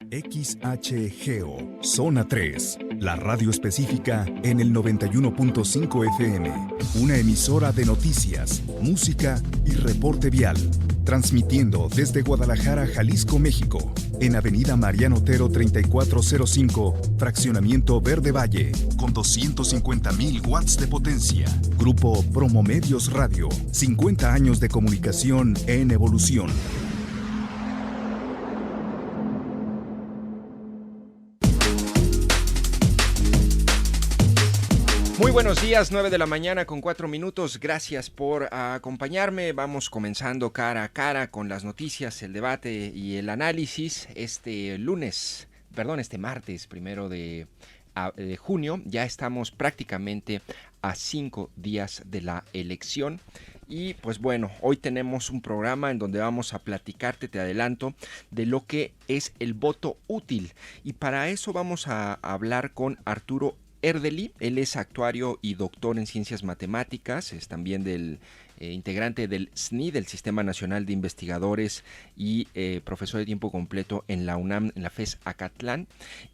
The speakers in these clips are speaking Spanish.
XHGO, Zona 3, la radio específica en el 91.5 FM, una emisora de noticias, música y reporte vial, transmitiendo desde Guadalajara, Jalisco, México, en Avenida Mariano Otero 3405, Fraccionamiento Verde Valle, con 250,000 watts de potencia. Grupo Promomedios Radio, 50 años de comunicación en evolución. Muy buenos días, 9 de la mañana con 4 minutos. Gracias por acompañarme. Vamos comenzando cara a cara con las noticias, el debate y el análisis. Este martes 1 de junio. Ya estamos prácticamente a 5 días de la elección. Y pues bueno, hoy tenemos un programa en donde vamos a platicarte, te adelanto, de lo que es el voto útil. Y para eso vamos a hablar con Arturo Erdely. Él es actuario y doctor en ciencias matemáticas, es también integrante del SNI, del Sistema Nacional de Investigadores, y profesor de tiempo completo en la UNAM, en la FES Acatlán.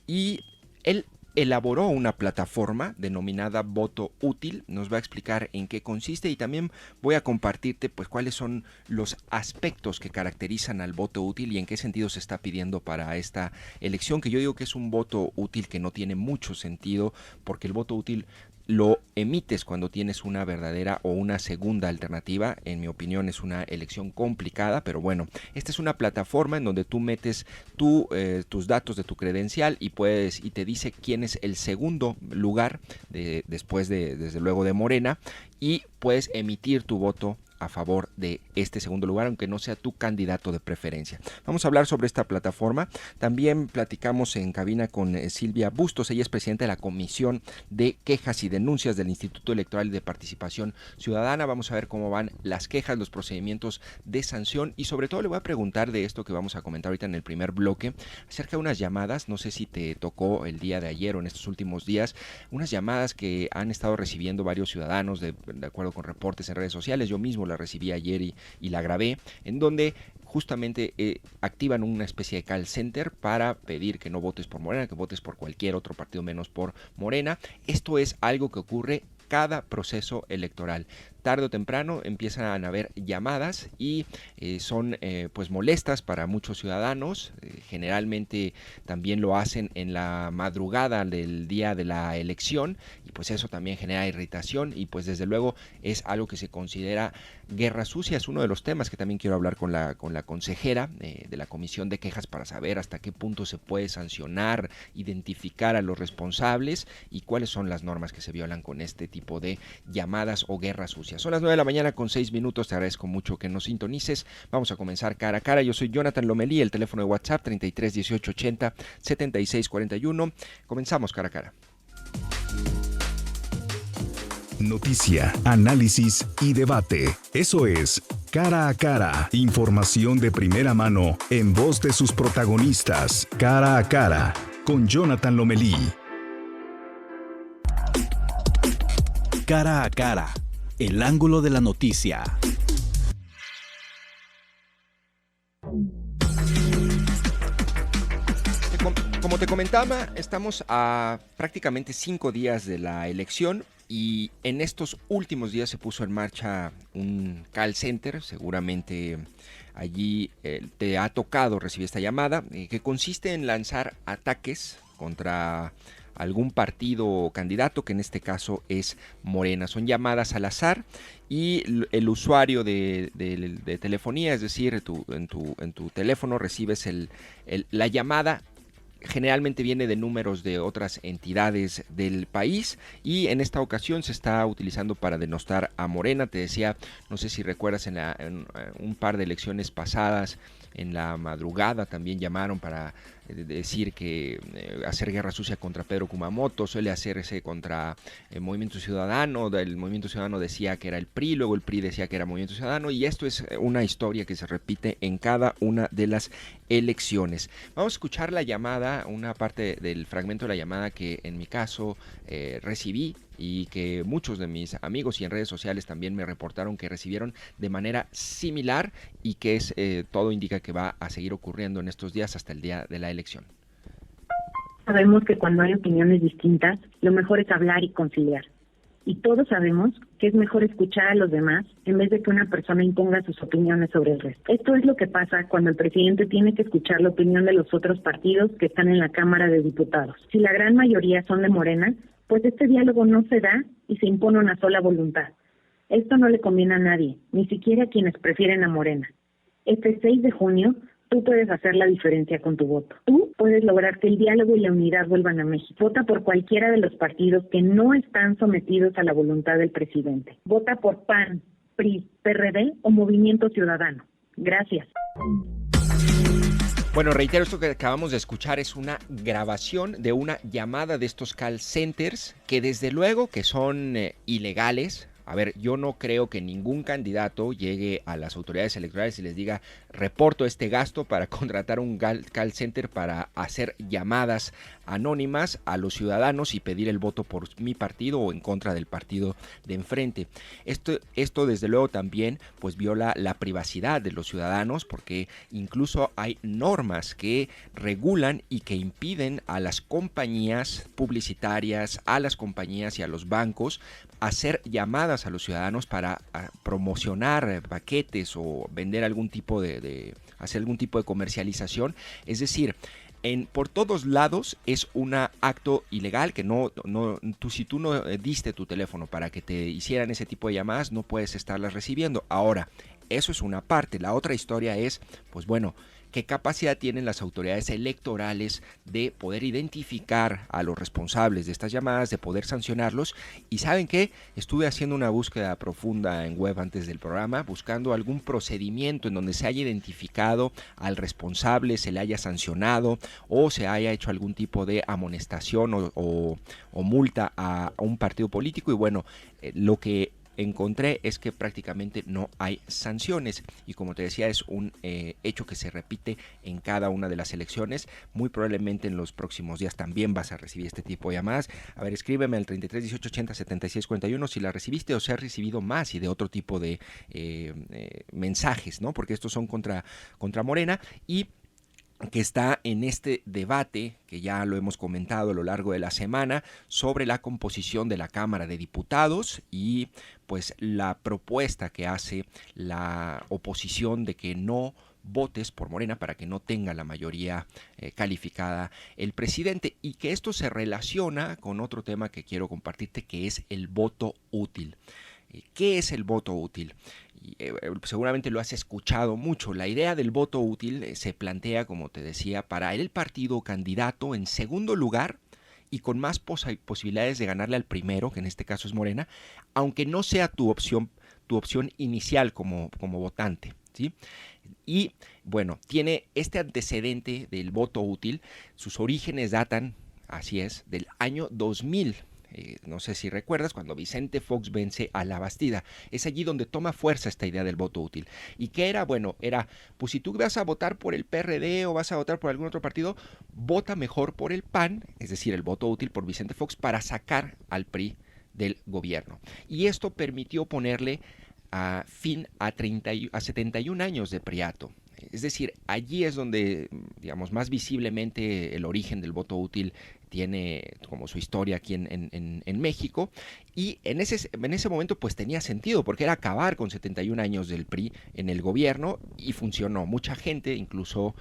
Y él elaboró una plataforma denominada Voto Útil. Nos va a explicar en qué consiste y también voy a compartirte pues cuáles son los aspectos que caracterizan al voto útil y en qué sentido se está pidiendo para esta elección, que yo digo que es un voto útil que no tiene mucho sentido, porque el voto útil lo emites cuando tienes una verdadera o una segunda alternativa. En mi opinión es una elección complicada, pero bueno, esta es una plataforma en donde tú metes tus datos de tu credencial y te dice quién es el segundo lugar después desde luego de Morena, y puedes emitir tu voto a favor de este segundo lugar, aunque no sea tu candidato de preferencia. Vamos a hablar sobre esta plataforma. También platicamos en cabina con Silvia Bustos. Ella es presidenta de la Comisión de Quejas y Denuncias del Instituto Electoral de Participación Ciudadana. Vamos a ver cómo van las quejas, los procedimientos de sanción, y sobre todo le voy a preguntar de esto que vamos a comentar ahorita en el primer bloque, acerca de unas llamadas. No sé si te tocó el día de ayer o en estos últimos días, unas llamadas que han estado recibiendo varios ciudadanos de acuerdo con reportes en redes sociales. Yo mismo la recibí ayer y la grabé, en donde justamente activan una especie de call center para pedir que no votes por Morena, que votes por cualquier otro partido menos por Morena. Esto es algo que ocurre cada proceso electoral. Tarde o temprano empiezan a haber llamadas y son pues molestas para muchos ciudadanos. Generalmente también lo hacen en la madrugada del día de la elección, y pues eso también genera irritación, y pues desde luego es algo que se considera guerra sucia. Es uno de los temas que también quiero hablar con la consejera de la Comisión de Quejas, para saber hasta qué punto se puede sancionar, identificar a los responsables y cuáles son las normas que se violan con este tipo de llamadas o guerra sucia. Son las 9 de la mañana con 6 minutos. Te agradezco mucho que nos sintonices. Vamos a comenzar cara a cara. Yo soy Jonathan Lomelí, el teléfono de WhatsApp 33 18 80 76 41. Comenzamos cara a cara. Noticia, análisis y debate. Eso es Cara a Cara. Información de primera mano en voz de sus protagonistas. Cara a Cara con Jonathan Lomelí. Cara a Cara. El ángulo de la noticia. Como te comentaba, estamos a prácticamente 5 días de la elección, y en estos últimos días se puso en marcha un call center. Seguramente allí te ha tocado recibir esta llamada, que consiste en lanzar ataques contra algún partido o candidato, que en este caso es Morena. Son llamadas al azar, y el usuario de telefonía, es decir, en tu teléfono recibes la llamada. Generalmente viene de números de otras entidades del país, y en esta ocasión se está utilizando para denostar a Morena. Te decía, no sé si recuerdas, en un par de elecciones pasadas, en la madrugada también llamaron para decir que hacer guerra sucia contra Pedro Kumamoto, suele hacerse contra el Movimiento Ciudadano. El Movimiento Ciudadano decía que era el PRI, luego el PRI decía que era Movimiento Ciudadano, y esto es una historia que se repite en cada una de las elecciones. Vamos a escuchar la llamada, una parte del fragmento de la llamada que en mi caso recibí, y que muchos de mis amigos y en redes sociales también me reportaron que recibieron de manera similar, y que todo indica que va a seguir ocurriendo en estos días hasta el día de la elección? Sabemos que cuando hay opiniones distintas, lo mejor es hablar y conciliar. Y todos sabemos que es mejor escuchar a los demás en vez de que una persona imponga sus opiniones sobre el resto. Esto es lo que pasa cuando el presidente tiene que escuchar la opinión de los otros partidos que están en la Cámara de Diputados. Si la gran mayoría son de Morena, pues este diálogo no se da y se impone una sola voluntad. Esto no le conviene a nadie, ni siquiera a quienes prefieren a Morena. Este 6 de junio, tú puedes hacer la diferencia con tu voto. Tú puedes lograr que el diálogo y la unidad vuelvan a México. Vota por cualquiera de los partidos que no están sometidos a la voluntad del presidente. Vota por PAN, PRI, PRD o Movimiento Ciudadano. Gracias. Bueno, reitero, esto que acabamos de escuchar es una grabación de una llamada de estos call centers que desde luego que son ilegales. A ver, yo no creo que ningún candidato llegue a las autoridades electorales y les diga, reporto este gasto para contratar un call center para hacer llamadas anónimas a los ciudadanos y pedir el voto por mi partido o en contra del partido de enfrente. Esto desde luego también pues viola la privacidad de los ciudadanos, porque incluso hay normas que regulan y que impiden a las compañías publicitarias, a las compañías y a los bancos hacer llamadas a los ciudadanos para promocionar paquetes o vender algún tipo hacer algún tipo de comercialización. Es decir, por todos lados es un acto ilegal que si tú no diste tu teléfono para que te hicieran ese tipo de llamadas, no puedes estarlas recibiendo. Ahora, eso es una parte. La otra historia es, pues bueno, ¿qué capacidad tienen las autoridades electorales de poder identificar a los responsables de estas llamadas, de poder sancionarlos? Y ¿saben qué? Estuve haciendo una búsqueda profunda en web antes del programa, buscando algún procedimiento en donde se haya identificado al responsable, se le haya sancionado o se haya hecho algún tipo de amonestación o multa a un partido político. Y bueno, lo que encontré es que prácticamente no hay sanciones y, como te decía, es un hecho que se repite en cada una de las elecciones. Muy probablemente en los próximos días también vas a recibir este tipo de llamadas. A ver, escríbeme al 33 18 80 76 41 si la recibiste o si has recibido más y de otro tipo de mensajes, ¿no? Porque estos son contra Morena y que está en este debate que ya lo hemos comentado a lo largo de la semana sobre la composición de la Cámara de Diputados y pues la propuesta que hace la oposición de que no votes por Morena para que no tenga la mayoría calificada el presidente, y que esto se relaciona con otro tema que quiero compartirte, que es el voto útil. ¿Qué es el voto útil? Seguramente lo has escuchado mucho. La idea del voto útil se plantea, como te decía, para el partido candidato en segundo lugar y con más posibilidades de ganarle al primero, que en este caso es Morena, aunque no sea tu opción inicial como votante, ¿sí? Y bueno, tiene este antecedente del voto útil. Sus orígenes datan, así es, del año 2000. No sé si recuerdas, cuando Vicente Fox vence a La Bastida. Es allí donde toma fuerza esta idea del voto útil. ¿Y qué era? Bueno, era, pues si tú vas a votar por el PRD o vas a votar por algún otro partido, vota mejor por el PAN, es decir, el voto útil por Vicente Fox, para sacar al PRI del gobierno. Y esto permitió ponerle fin a 71 años de priato. Es decir, allí es donde, digamos, más visiblemente el origen del voto útil tiene como su historia aquí en México, y en ese momento pues tenía sentido, porque era acabar con 71 años del PRI en el gobierno, y funcionó. Mucha gente, incluso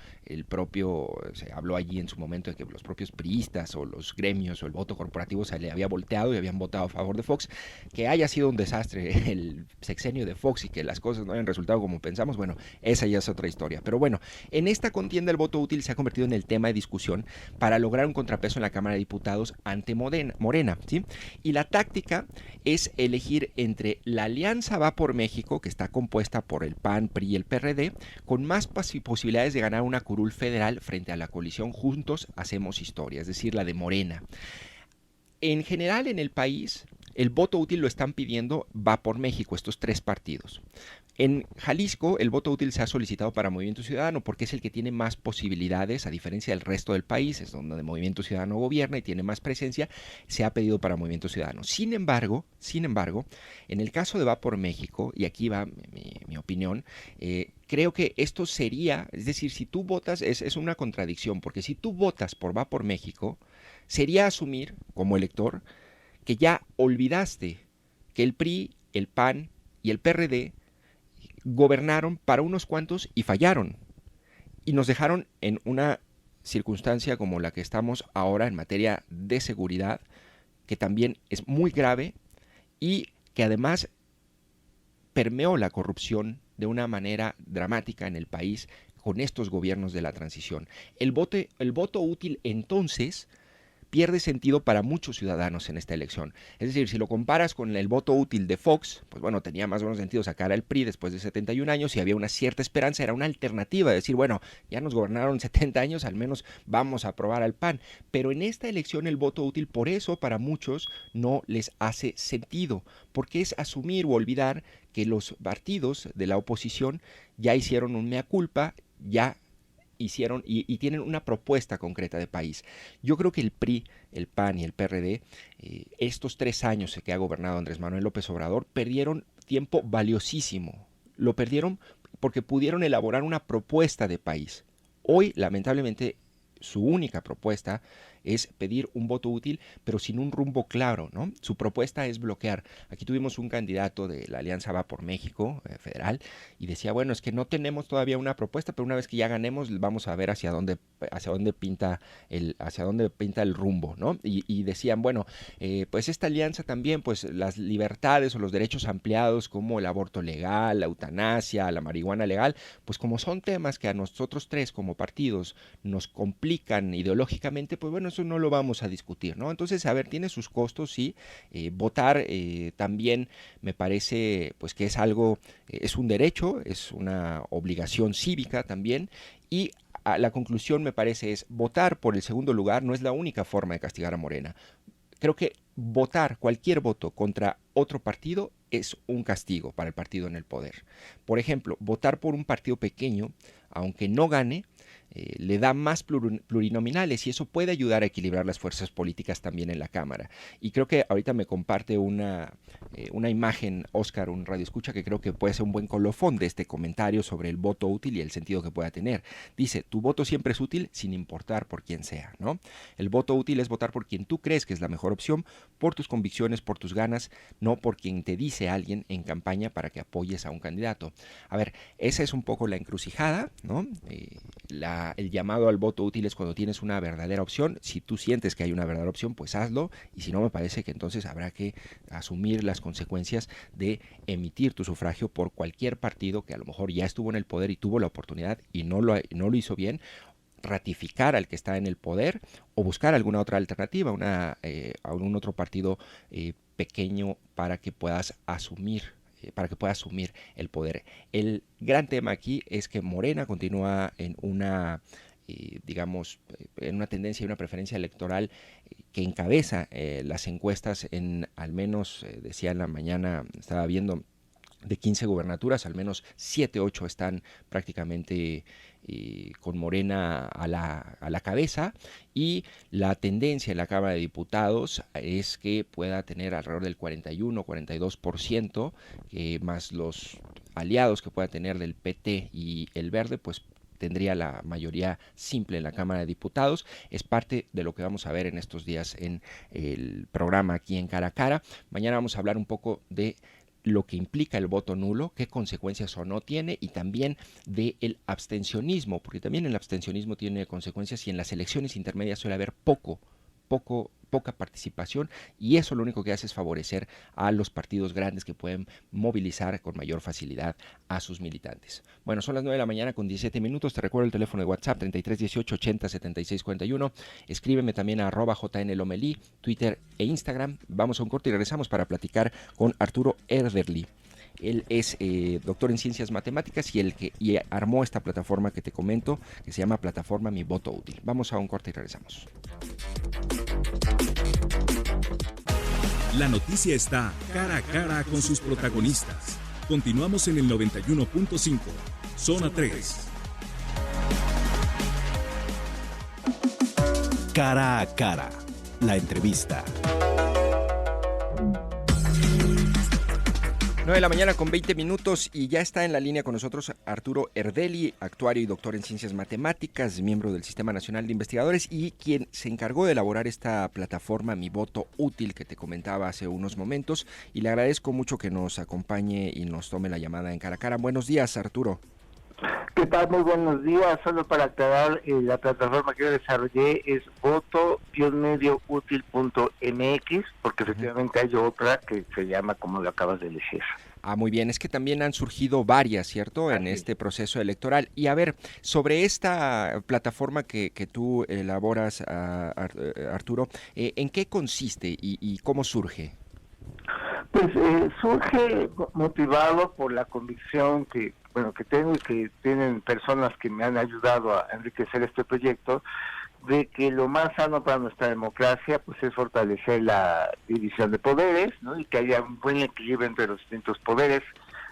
se habló allí en su momento de que los propios priistas o los gremios o el voto corporativo se le había volteado y habían votado a favor de Fox. Que haya sido un desastre el sexenio de Fox y que las cosas no hayan resultado como pensamos, bueno, esa ya es otra historia. Pero bueno, en esta contienda el voto útil se ha convertido en el tema de discusión para lograr un contrapeso en la Cámara de Diputados ante Morena, ¿sí? Y la táctica es elegir entre la Alianza Va por México, que está compuesta por el PAN, PRI y el PRD, con más posibilidades de ganar una curul federal frente a la coalición Juntos Hacemos Historia, es decir, la de Morena. En general en el país, el voto útil lo están pidiendo Va por México, estos tres partidos. En Jalisco, el voto útil se ha solicitado para Movimiento Ciudadano porque es el que tiene más posibilidades, a diferencia del resto del país, es donde el Movimiento Ciudadano gobierna y tiene más presencia, se ha pedido para Movimiento Ciudadano. Sin embargo, en el caso de Va por México, y aquí va mi opinión, creo que esto sería, es decir, si tú votas, es una contradicción, porque si tú votas por Va por México, sería asumir, como elector, que ya olvidaste que el PRI, el PAN y el PRD gobernaron para unos cuantos y fallaron. Y nos dejaron en una circunstancia como la que estamos ahora en materia de seguridad, que también es muy grave y que además permeó la corrupción de una manera dramática en el país con estos gobiernos de la transición. El voto útil entonces pierde sentido para muchos ciudadanos en esta elección. Es decir, si lo comparas con el voto útil de Fox, pues bueno, tenía más o menos sentido sacar al PRI después de 71 años y había una cierta esperanza, era una alternativa, de decir, bueno, ya nos gobernaron 70 años, al menos vamos a aprobar al PAN. Pero en esta elección el voto útil, por eso para muchos no les hace sentido, porque es asumir o olvidar que los partidos de la oposición ya hicieron un mea culpa, ya hicieron y tienen una propuesta concreta de país. Yo creo que el PRI, el PAN y el PRD, estos 3 años que ha gobernado Andrés Manuel López Obrador, perdieron tiempo valiosísimo. Lo perdieron porque pudieron elaborar una propuesta de país. Hoy, lamentablemente, su única propuesta es pedir un voto útil, pero sin un rumbo claro, ¿no? Su propuesta es bloquear. Aquí tuvimos un candidato de la Alianza Va por México, federal, y decía, bueno, es que no tenemos todavía una propuesta, pero una vez que ya ganemos, vamos a ver hacia dónde pinta el rumbo, ¿no? Y decían, bueno, pues esta alianza también, pues las libertades o los derechos ampliados como el aborto legal, la eutanasia, la marihuana legal, pues como son temas que a nosotros tres como partidos nos complican ideológicamente, pues bueno, eso no lo vamos a discutir, ¿no? Entonces, a ver, tiene sus costos, sí. Votar también me parece pues que es algo, es un derecho, es una obligación cívica también, y la conclusión me parece es votar por el segundo lugar no es la única forma de castigar a Morena. Creo que votar, cualquier voto contra otro partido es un castigo para el partido en el poder. Por ejemplo, votar por un partido pequeño, aunque no gane, le da más plurinominales y eso puede ayudar a equilibrar las fuerzas políticas también en la Cámara. Y creo que ahorita me comparte una imagen, Oscar, un radioescucha, que creo que puede ser un buen colofón de este comentario sobre el voto útil y el sentido que pueda tener. Dice, tu voto siempre es útil sin importar por quién sea, ¿no? El voto útil es votar por quien tú crees que es la mejor opción, por tus convicciones, por tus ganas, no por quien te dice alguien en campaña para que apoyes a un candidato. A ver, esa es un poco la encrucijada, ¿no? El llamado al voto útil es cuando tienes una verdadera opción. Si tú sientes que hay una verdadera opción, pues hazlo, y si no, me parece que entonces habrá que asumir las consecuencias de emitir tu sufragio por cualquier partido que a lo mejor ya estuvo en el poder y tuvo la oportunidad y no lo hizo bien, ratificar al que está en el poder o buscar alguna otra alternativa, algún otro partido pequeño para que puedas asumir el poder. El gran tema aquí es que Morena continúa en una en una tendencia y una preferencia electoral que encabeza las encuestas en, al menos, decía en la mañana, estaba viendo, de 15 gubernaturas, al menos 7, 8 están prácticamente con Morena a la cabeza, y la tendencia en la Cámara de Diputados es que pueda tener alrededor del 41-42%, más los aliados que pueda tener del PT y el Verde, pues tendría la mayoría simple en la Cámara de Diputados. Es parte de lo que vamos a ver en estos días en el programa aquí en Cara a Cara. Mañana vamos a hablar un poco de lo que implica el voto nulo, qué consecuencias o no tiene, y también del abstencionismo, porque también el abstencionismo tiene consecuencias y en las elecciones intermedias suele haber poca participación, y eso lo único que hace es favorecer a los partidos grandes que pueden movilizar con mayor facilidad a sus militantes. Bueno, son las 9 de la mañana con 17 minutos. Te recuerdo el teléfono de WhatsApp 33 18 80 76 41. Escríbeme también a @JNLomelí, Twitter e Instagram. Vamos a un corte y regresamos para platicar con Arturo Erderly. Él es doctor en ciencias matemáticas y armó esta plataforma que te comento, que se llama Plataforma Mi Voto Útil. Vamos a un corte y regresamos. La noticia está cara a cara con sus protagonistas. Continuamos en el 91.5, Zona 3. Cara a cara, la entrevista. 9 de la mañana con 20 minutos y ya está en la línea con nosotros Arturo Erdeli, actuario y doctor en Ciencias Matemáticas, miembro del Sistema Nacional de Investigadores y quien se encargó de elaborar esta plataforma Mi Voto Útil que te comentaba hace unos momentos, y le agradezco mucho que nos acompañe y nos tome la llamada en cara a cara. Buenos días, Arturo. ¿Qué tal? Muy buenos días. Solo para aclarar, la plataforma que yo desarrollé es voto-medioútil.mx, porque efectivamente hay otra que se llama como lo acabas de decir. Muy bien, es que también han surgido varias, ¿cierto?, en este proceso electoral. Y a ver, sobre esta plataforma que tú elaboras, Arturo, ¿en qué consiste y cómo surge? Pues surge motivado por la convicción que tengo y que tienen personas que me han ayudado a enriquecer este proyecto, de que lo más sano para nuestra democracia pues es fortalecer la división de poderes, ¿no? Y que haya un buen equilibrio entre los distintos poderes.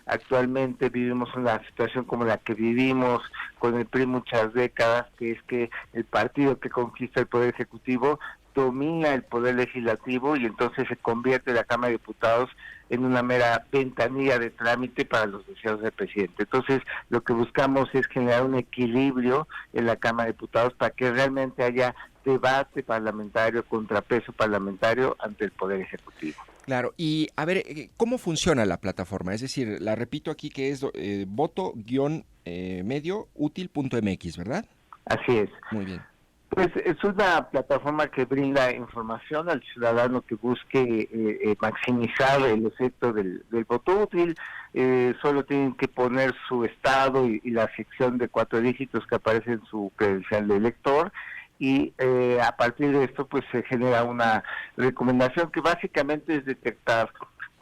Actualmente vivimos una situación como la que vivimos con el PRI muchas décadas, que es que el partido que conquista el poder ejecutivo domina el poder legislativo y entonces se convierte la Cámara de Diputados en una mera ventanilla de trámite para los deseos del presidente. Entonces, lo que buscamos es generar un equilibrio en la Cámara de Diputados para que realmente haya debate parlamentario, contrapeso parlamentario ante el Poder Ejecutivo. Claro, y a ver, ¿cómo funciona la plataforma? Es decir, la repito aquí que es voto-medioútil.mx, ¿verdad? Así es. Muy bien. Pues es una plataforma que brinda información al ciudadano que busque maximizar el efecto del voto útil. Solo tienen que poner su estado y la sección de 4 dígitos que aparece en su credencial de elector, y a partir de esto pues se genera una recomendación que básicamente es detectar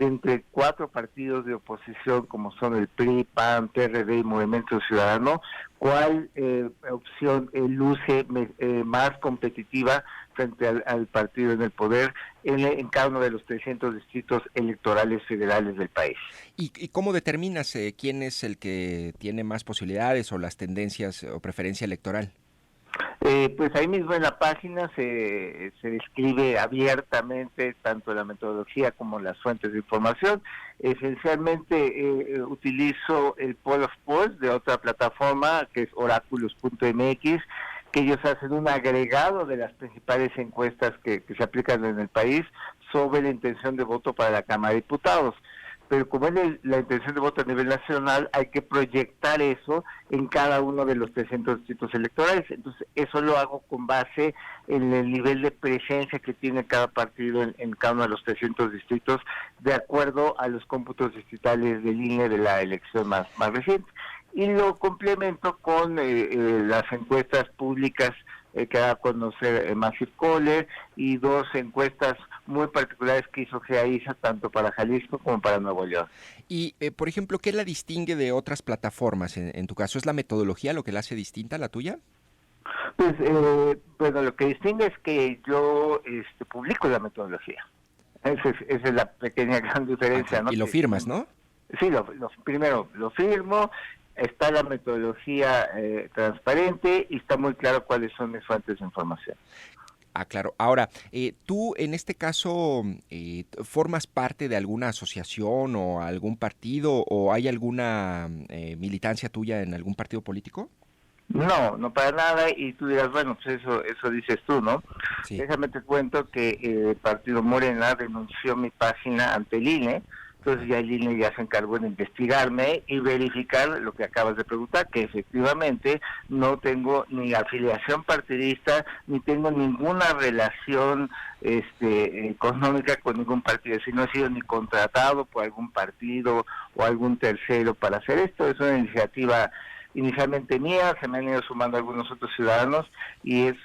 entre 4 partidos de oposición como son el PRI, PAN, PRD y Movimiento Ciudadano, cuál opción luce más competitiva frente al partido en el poder en cada uno de los 300 distritos electorales federales del país. ¿Y cómo determinas quién es el que tiene más posibilidades o las tendencias o preferencia electoral? Pues ahí mismo en la página se describe abiertamente tanto la metodología como las fuentes de información. Esencialmente utilizo el Poll of Polls de otra plataforma que es Oráculos.mx, que ellos hacen un agregado de las principales encuestas que se aplican en el país sobre la intención de voto para la Cámara de Diputados. Pero como es la intención de voto a nivel nacional, hay que proyectar eso en cada uno de los 300 distritos electorales. Entonces, eso lo hago con base en el nivel de presencia que tiene cada partido en cada uno de los 300 distritos, de acuerdo a los cómputos distritales del INE de la elección más reciente. Y lo complemento con las encuestas públicas que da a conocer Massive Caller, y 2 encuestas muy particulares que hizo GEAISA tanto para Jalisco como para Nuevo León. Y, por ejemplo, ¿qué la distingue de otras plataformas en tu caso? ¿Es la metodología lo que la hace distinta a la tuya? Pues, bueno, lo que distingue es que yo publico la metodología. Esa es la pequeña gran diferencia, ¿no? Y lo firmas, ¿no? Sí, primero lo firmo. Está la metodología transparente y está muy claro cuáles son mis fuentes de información. Claro. Ahora, ¿tú en este caso formas parte de alguna asociación o algún partido o hay alguna militancia tuya en algún partido político? No para nada, y tú dirás, bueno, pues eso dices tú, ¿no? Sí. Déjame te cuento que el partido Morena denunció mi página ante el INE. Entonces ya el INE ya se encargó de investigarme y verificar lo que acabas de preguntar, que efectivamente no tengo ni afiliación partidista, ni tengo ninguna relación económica con ningún partido, si no he sido ni contratado por algún partido o algún tercero para hacer esto. Es una iniciativa inicialmente mía, se me han ido sumando algunos otros ciudadanos y es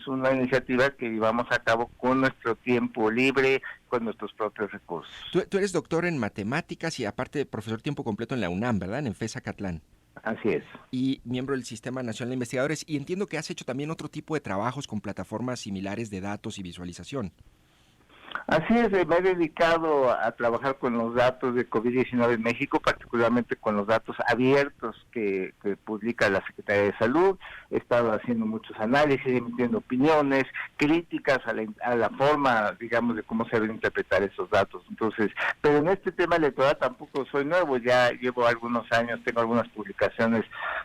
una iniciativa que llevamos a cabo con nuestro tiempo libre, con nuestros propios recursos. Tú eres doctor en matemáticas y aparte profesor tiempo completo en la UNAM, ¿verdad? En FES Acatlán. Así es. Y miembro del Sistema Nacional de Investigadores, y entiendo que has hecho también otro tipo de trabajos con plataformas similares de datos y visualización. Así es, me he dedicado a trabajar con los datos de COVID-19 en México, particularmente con los datos abiertos que publica la Secretaría de Salud. He estado haciendo muchos análisis, emitiendo opiniones, críticas a la forma, digamos, de cómo se deben interpretar esos datos. Entonces, pero en este tema electoral tampoco soy nuevo, ya llevo algunos años, tengo algunas publicaciones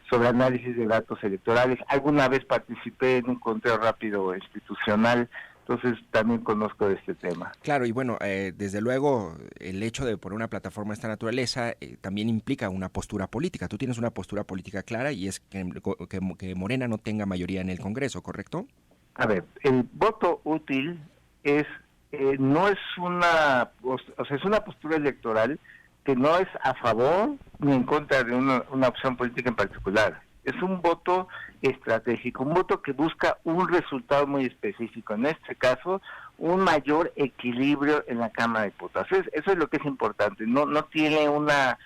sobre análisis de datos electorales. Alguna vez participé en un conteo rápido institucional. Entonces también conozco de este tema. Claro, y bueno, desde luego el hecho de poner una plataforma de esta naturaleza también implica una postura política. Tú tienes una postura política clara y es que Morena no tenga mayoría en el Congreso, ¿correcto? A ver, el voto útil no es es una postura electoral que no es a favor ni en contra de una opción política en particular. Es un voto estratégico, un voto que busca un resultado muy específico. En este caso, un mayor equilibrio en la Cámara de Diputados. Eso es lo que es importante. No tiene una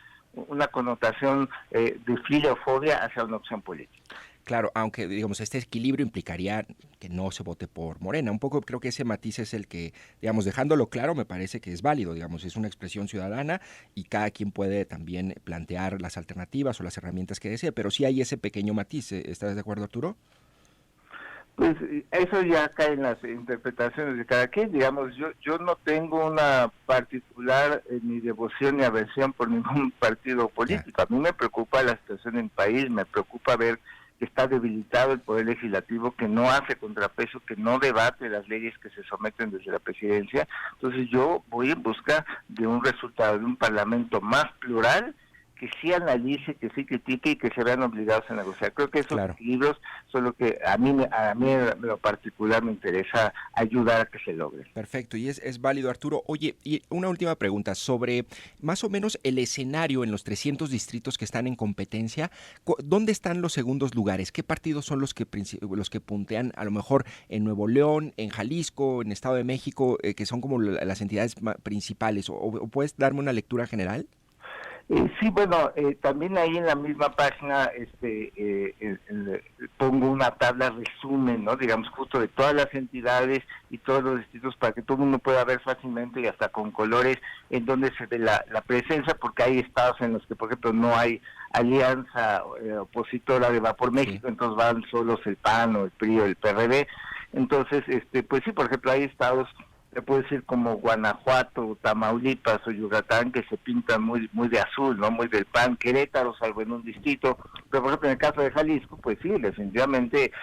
connotación de filofobia hacia una opción política. Claro, aunque digamos este equilibrio implicaría que no se vote por Morena. Un poco creo que ese matiz es el que, digamos, dejándolo claro, me parece que es válido, digamos, es una expresión ciudadana y cada quien puede también plantear las alternativas o las herramientas que desee, pero sí hay ese pequeño matiz. ¿Estás de acuerdo, Arturo? Pues eso ya cae en las interpretaciones de cada quien. Digamos, yo no tengo una particular ni devoción ni aversión por ningún partido político. A mí me preocupa la situación en el país, me preocupa ver que está debilitado el Poder Legislativo, que no hace contrapeso, que no debate las leyes que se someten desde la presidencia. Entonces yo voy en busca de un resultado, de un parlamento más plural, que sí analice, que sí critique y que se vean obligados a negociar. Creo que esos equilibrios son lo que a mí en lo particular me interesa ayudar a que se logre. Perfecto, y es válido, Arturo. Oye, y una última pregunta sobre más o menos el escenario en los 300 distritos que están en competencia. ¿Dónde están los segundos lugares? ¿Qué partidos son los que puntean a lo mejor en Nuevo León, en Jalisco, en Estado de México, que son como las entidades principales? ¿O puedes darme una lectura general? Sí, bueno, también ahí en la misma página pongo una tabla resumen, ¿no? Digamos, justo de todas las entidades y todos los distritos para que todo el mundo pueda ver fácilmente y hasta con colores en donde se ve la presencia, porque hay estados en los que, por ejemplo, no hay alianza opositora de Va por México, entonces van solos el PAN o el PRI o el PRD. Entonces, pues sí, por ejemplo, hay estados, se puede decir como Guanajuato, Tamaulipas o Yucatán, que se pintan muy de azul, ¿no? Muy del PAN. Querétaro, salvo en un distrito, pero por ejemplo en el caso de Jalisco, pues sí, definitivamente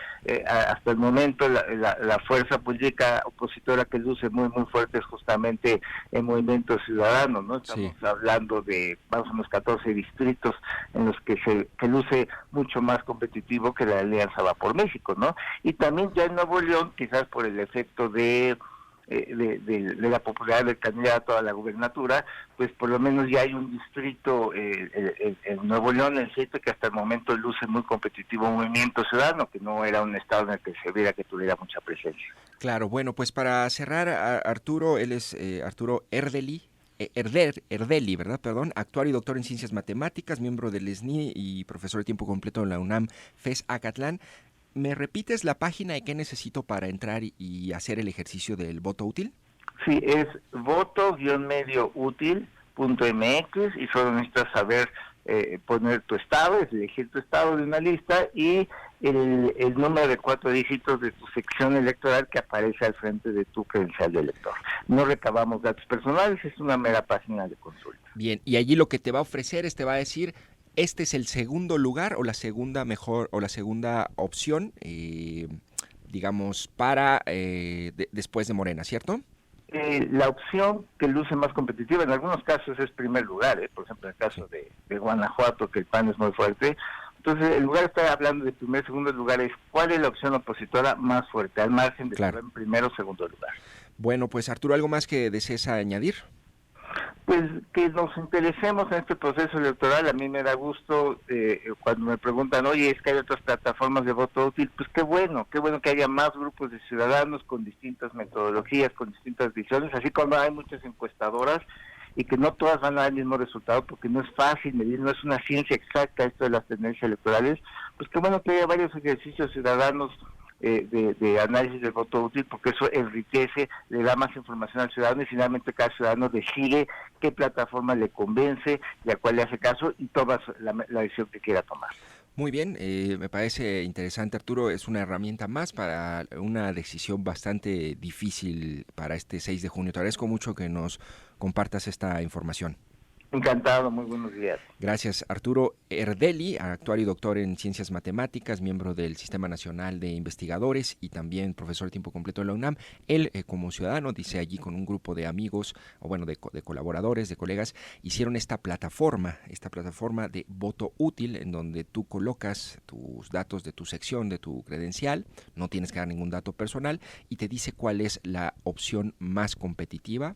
hasta el momento la fuerza política opositora que luce muy fuerte es justamente el Movimiento Ciudadano, ¿no? Estamos hablando de más o menos 14 distritos en los que se luce mucho más competitivo que la Alianza Va por México, ¿no? Y también ya en Nuevo León, quizás por el efecto de la popularidad del candidato a la gubernatura, pues por lo menos ya hay un distrito en Nuevo León, el 7, que hasta el momento luce muy competitivo, Movimiento Ciudadano, que no era un estado en el que se viera que tuviera mucha presencia. Claro, bueno, pues para cerrar, Arturo, él es Arturo Erdeli, ¿verdad? Perdón, actuario y doctor en Ciencias Matemáticas, miembro del SNI y profesor de tiempo completo en la UNAM FES Acatlán. ¿Me repites la página de qué necesito para entrar y hacer el ejercicio del voto útil? Sí, es voto-útil.mx y solo necesitas saber poner tu estado, es elegir tu estado de una lista y el número de 4 dígitos de tu sección electoral que aparece al frente de tu credencial de elector. No recabamos datos personales, es una mera página de consulta. Bien, y allí lo que te va a ofrecer te va a decir: este es el segundo lugar o la segunda mejor o la segunda opción, digamos, para después de Morena, ¿cierto? La opción que luce más competitiva, en algunos casos es primer lugar, por ejemplo en el caso de Guanajuato, que el PAN es muy fuerte. Entonces el lugar está hablando de primer, segundo lugar, es cuál es la opción opositora más fuerte, al margen de estar en primero o segundo lugar. Bueno, pues Arturo, ¿algo más que desees añadir? Pues que nos interesemos en este proceso electoral. A mí me da gusto cuando me preguntan, oye, es que hay otras plataformas de voto útil. Pues qué bueno que haya más grupos de ciudadanos con distintas metodologías, con distintas visiones, así como hay muchas encuestadoras y que no todas van a dar el mismo resultado porque no es fácil medir, no es una ciencia exacta esto de las tendencias electorales. Pues qué bueno que haya varios ejercicios ciudadanos de análisis del voto útil, porque eso enriquece, le da más información al ciudadano y finalmente cada ciudadano decide qué plataforma le convence y a cuál le hace caso y toma la decisión que quiera tomar. Muy bien, me parece interesante, Arturo. Es una herramienta más para una decisión bastante difícil para este 6 de junio. Te agradezco mucho que nos compartas esta información. Encantado, muy buenos días. Gracias. Arturo Erdeli, actuario y doctor en Ciencias Matemáticas, miembro del Sistema Nacional de Investigadores y también profesor de tiempo completo de la UNAM. Él, como ciudadano, dice allí con un grupo de amigos, o bueno, de colaboradores, de colegas, hicieron esta plataforma de voto útil, en donde tú colocas tus datos de tu sección, de tu credencial, no tienes que dar ningún dato personal, y te dice cuál es la opción más competitiva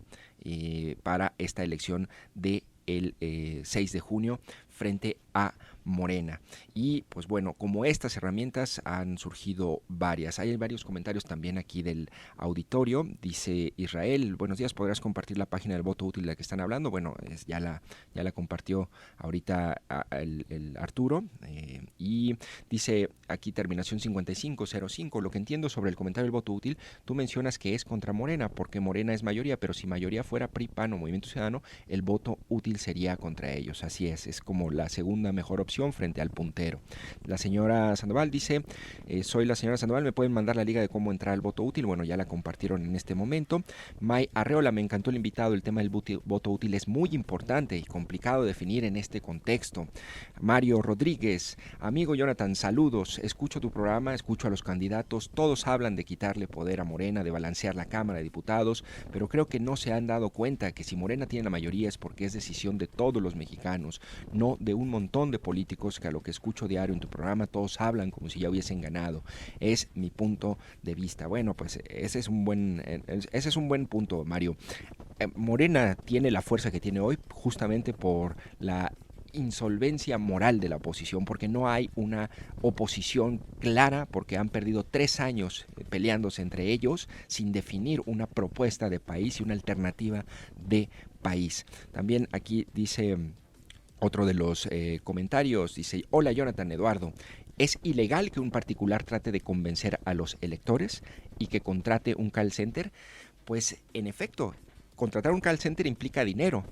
para esta elección de el 6 de junio frente a Morena. Y pues bueno, como estas herramientas han surgido varias. Hay varios comentarios también aquí del auditorio. Dice Israel, buenos días, ¿podrás compartir la página del voto útil de la que están hablando? Bueno, ya la compartió ahorita el Arturo. Y dice aquí terminación 5505, lo que entiendo sobre el comentario del voto útil, tú mencionas que es contra Morena, porque Morena es mayoría, pero si mayoría fuera PRI, PAN o Movimiento Ciudadano, el voto útil sería contra ellos. Así es como la segunda mejor opción frente al puntero. La señora Sandoval dice, soy la señora Sandoval, ¿me pueden mandar la liga de cómo entrar al voto útil? Bueno, ya la compartieron en este momento. May Arreola, me encantó el invitado, el tema del voto útil es muy importante y complicado de definir en este contexto. Mario Rodríguez, amigo Jonathan, saludos, escucho tu programa, escucho a los candidatos, todos hablan de quitarle poder a Morena, de balancear la Cámara de Diputados, pero creo que no se han dado cuenta que si Morena tiene la mayoría es porque es decisión de todos los mexicanos, no de un montón de políticos que a lo que escucho diario en tu programa todos hablan como si ya hubiesen ganado. Es mi punto de vista. Bueno, pues ese es un buen punto, Mario. Morena tiene la fuerza que tiene hoy justamente por la insolvencia moral de la oposición, porque no hay una oposición clara, porque han perdido 3 años peleándose entre ellos sin definir una propuesta de país y una alternativa de país. También aquí dice otro de los comentarios, dice, hola Jonathan, Eduardo, ¿es ilegal que un particular trate de convencer a los electores y que contrate un call center? Pues en efecto, contratar un call center implica dinero.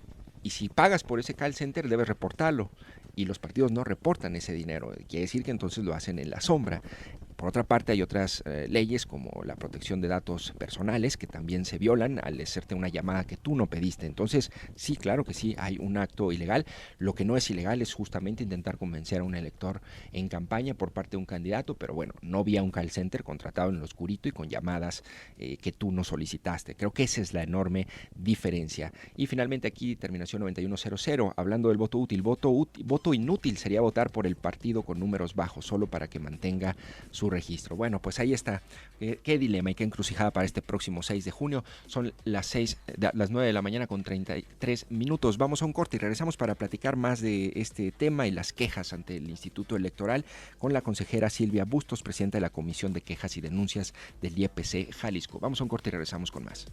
Y si pagas por ese call center, debes reportarlo. Y los partidos no reportan ese dinero. Quiere decir que entonces lo hacen en la sombra. Por otra parte, hay otras leyes como la protección de datos personales que también se violan al hacerte una llamada que tú no pediste. Entonces, sí, claro que sí, hay un acto ilegal. Lo que no es ilegal es justamente intentar convencer a un elector en campaña por parte de un candidato, pero bueno, no vía un call center contratado en lo oscurito y con llamadas que tú no solicitaste. Creo que esa es la enorme diferencia. Y finalmente aquí, terminación 9100, hablando del voto útil. Voto inútil sería votar por el partido con números bajos, solo para que mantenga su registro. Bueno, pues ahí está. Qué dilema y qué encrucijada para este próximo 6 de junio. Son las 9 de la mañana con 33 minutos. Vamos a un corte y regresamos para platicar más de este tema y las quejas ante el Instituto Electoral con la consejera Silvia Bustos, presidenta de la Comisión de Quejas y Denuncias del IEPC Jalisco. Vamos a un corte y regresamos con más.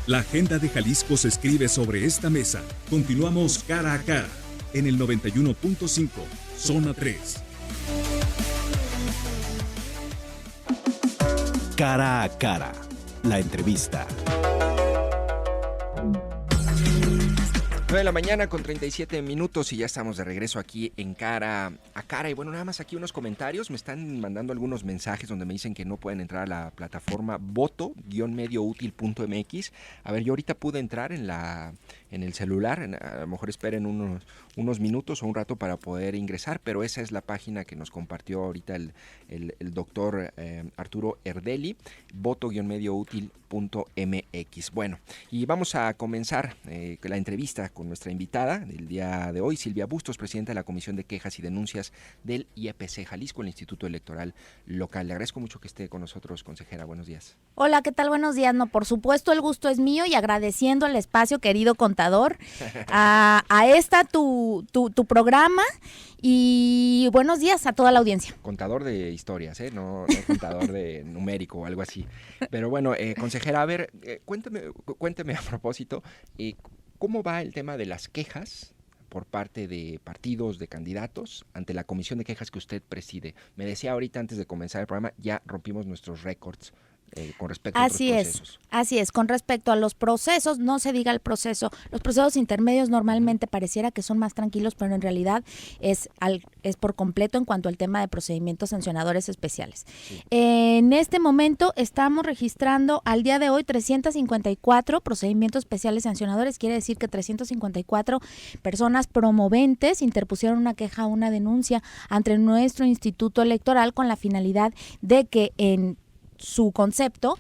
La agenda de Jalisco se escribe sobre esta mesa. Continuamos cara a cara en el 91.5, Zona 3. Cara a cara, la entrevista. 9 de la mañana con 37 minutos y ya estamos de regreso aquí en Cara a Cara. Y bueno, nada más aquí unos comentarios. Me están mandando algunos mensajes donde me dicen que no pueden entrar a la plataforma voto-medioútil.mx. A ver, yo ahorita pude entrar en el celular. A lo mejor esperen unos minutos o un rato para poder ingresar, pero esa es la página que nos compartió ahorita el doctor Arturo Erdeli, voto-medioútil.mx. Bueno, y vamos a comenzar la entrevista con nuestra invitada del día de hoy, Silvia Bustos, presidenta de la Comisión de Quejas y Denuncias del IEPC Jalisco, el Instituto Electoral Local. Le agradezco mucho que esté con nosotros, consejera. Buenos días. Hola, ¿qué tal? Buenos días. No, por supuesto, el gusto es mío y agradeciendo el espacio, querido contador, a tu programa y buenos días a toda la audiencia. Contador de historias, no contador de numérico o algo así. Pero bueno, consejera, a ver, cuénteme a propósito, ¿cómo va el tema de las quejas por parte de partidos, de candidatos, ante la comisión de quejas que usted preside? Me decía ahorita antes de comenzar el programa, ya rompimos nuestros récords con respecto a otros procesos. Así es, con respecto a los procesos, no se diga el proceso, los procesos intermedios normalmente pareciera que son más tranquilos, pero en realidad es por completo en cuanto al tema de procedimientos sancionadores especiales. Sí. En este momento estamos registrando al día de hoy 354 procedimientos especiales sancionadores, quiere decir que 354 personas promoventes interpusieron una queja o una denuncia ante nuestro Instituto Electoral con la finalidad de que en su concepto,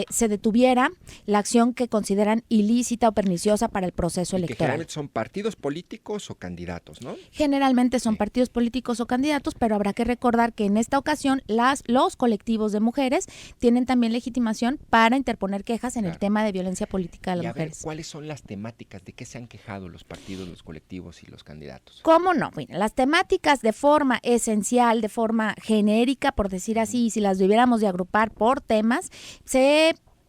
se detuviera la acción que consideran ilícita o perniciosa para el proceso electoral. Que generalmente son partidos políticos o candidatos, ¿no? Generalmente son partidos políticos o candidatos, pero habrá que recordar que en esta ocasión los colectivos de mujeres tienen también legitimación para interponer quejas en el tema de violencia política de las mujeres. ¿Cuáles son las temáticas? ¿De qué se han quejado los partidos, los colectivos y los candidatos? ¿Cómo no? Bueno, las temáticas de forma esencial, de forma genérica, por decir así, y si las debiéramos de agrupar por temas,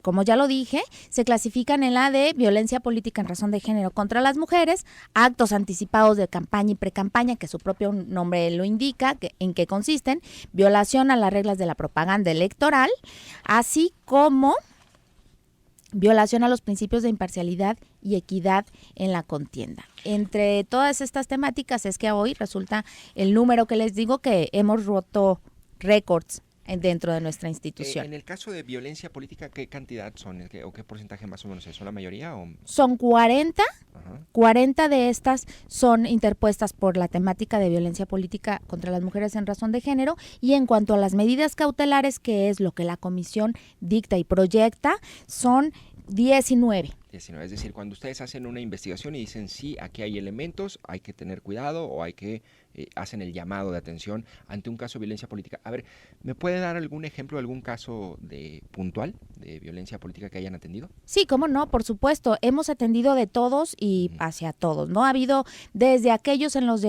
como ya lo dije, se clasifican en la de violencia política en razón de género contra las mujeres, actos anticipados de campaña y precampaña, que su propio nombre lo indica, en qué consisten, violación a las reglas de la propaganda electoral, así como violación a los principios de imparcialidad y equidad en la contienda. Entre todas estas temáticas es que hoy resulta el número que les digo que hemos roto récords dentro de nuestra institución. En el caso de violencia política, ¿qué cantidad son? ¿O qué porcentaje más o menos es? ¿Son la mayoría? Son 40. Ajá. 40 de estas son interpuestas por la temática de violencia política contra las mujeres en razón de género. Y en cuanto a las medidas cautelares, que es lo que la comisión dicta y proyecta, son 19. Es decir, cuando ustedes hacen una investigación y dicen, sí, aquí hay elementos, hay que tener cuidado o hay que hacen el llamado de atención ante un caso de violencia política. A ver, ¿me puede dar algún ejemplo, algún caso puntual de violencia política que hayan atendido? Sí, cómo no, por supuesto. Hemos atendido de todos y hacia todos, ¿no? Ha habido desde aquellos en los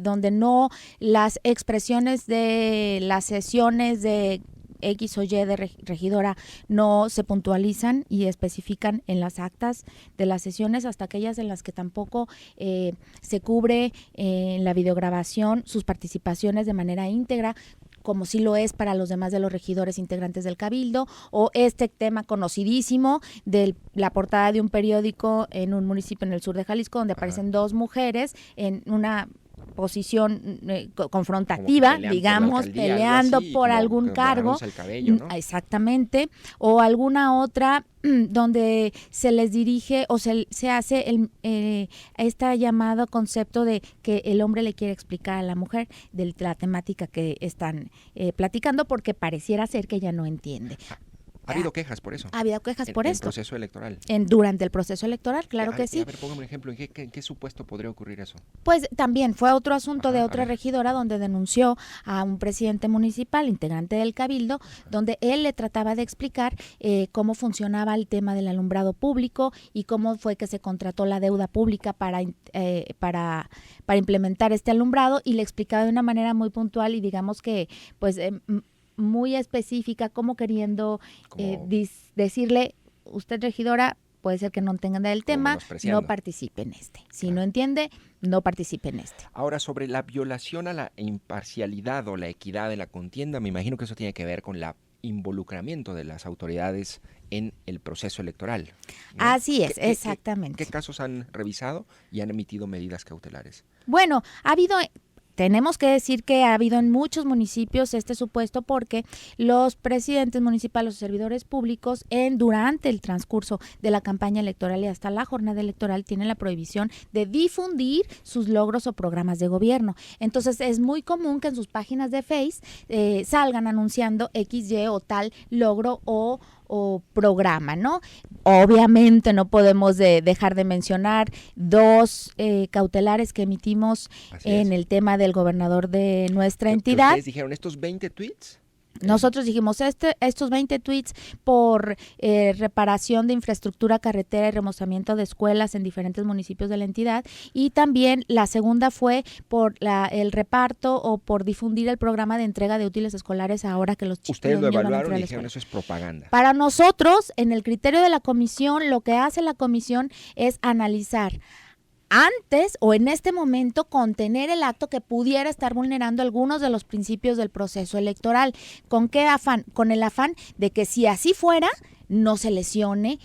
donde no las expresiones de las sesiones de X o Y de regidora no se puntualizan y especifican en las actas de las sesiones, hasta aquellas en las que tampoco se cubre en la videograbación sus participaciones de manera íntegra, como sí lo es para los demás de los regidores integrantes del Cabildo, o este tema conocidísimo de la portada de un periódico en un municipio en el sur de Jalisco, donde aparecen dos mujeres en una posición confrontativa, digamos, peleando por algún cargo, cabello, ¿no? Exactamente, o alguna otra donde se les dirige o se hace este llamado concepto de que el hombre le quiere explicar a la mujer de la temática que están platicando, porque pareciera ser que ella no entiende. ¿Ha habido quejas por eso? Ha habido quejas por esto. ¿En el proceso electoral? Durante el proceso electoral, claro que sí. A ver, póngame un ejemplo. ¿En qué supuesto podría ocurrir eso? Pues también fue otro asunto de otra regidora donde denunció a un presidente municipal, integrante del Cabildo, donde él le trataba de explicar cómo funcionaba el tema del alumbrado público y cómo fue que se contrató la deuda pública para implementar este alumbrado, y le explicaba de una manera muy puntual y digamos que pues muy específica, como queriendo decirle, usted regidora, puede ser que no entienda del tema, no participe en este. Si no entiende, no participe en este. Ahora, sobre la violación a la imparcialidad o la equidad de la contienda, me imagino que eso tiene que ver con el involucramiento de las autoridades en el proceso electoral, ¿no? Así es, exactamente. ¿Qué casos han revisado y han emitido medidas cautelares? Bueno, tenemos que decir que ha habido en muchos municipios este supuesto, porque los presidentes municipales o servidores públicos durante el transcurso de la campaña electoral y hasta la jornada electoral tienen la prohibición de difundir sus logros o programas de gobierno. Entonces es muy común que en sus páginas de Face salgan anunciando X, Y o tal logro o programa, ¿no? Obviamente no podemos dejar de mencionar dos cautelares que emitimos en el tema del gobernador de nuestra entidad. ¿Ustedes dijeron estos 20 tweets? Nosotros dijimos estos 20 tweets por reparación de infraestructura carretera y remozamiento de escuelas en diferentes municipios de la entidad, y también la segunda fue por el reparto o por difundir el programa de entrega de útiles escolares ahora que los chicos. Ustedes lo evaluaron y dijeron eso es propaganda. Para nosotros, en el criterio de la comisión, lo que hace la comisión es analizar antes o en este momento contener el acto que pudiera estar vulnerando algunos de los principios del proceso electoral. ¿Con qué afán? Con el afán de que si así fuera, no se lesione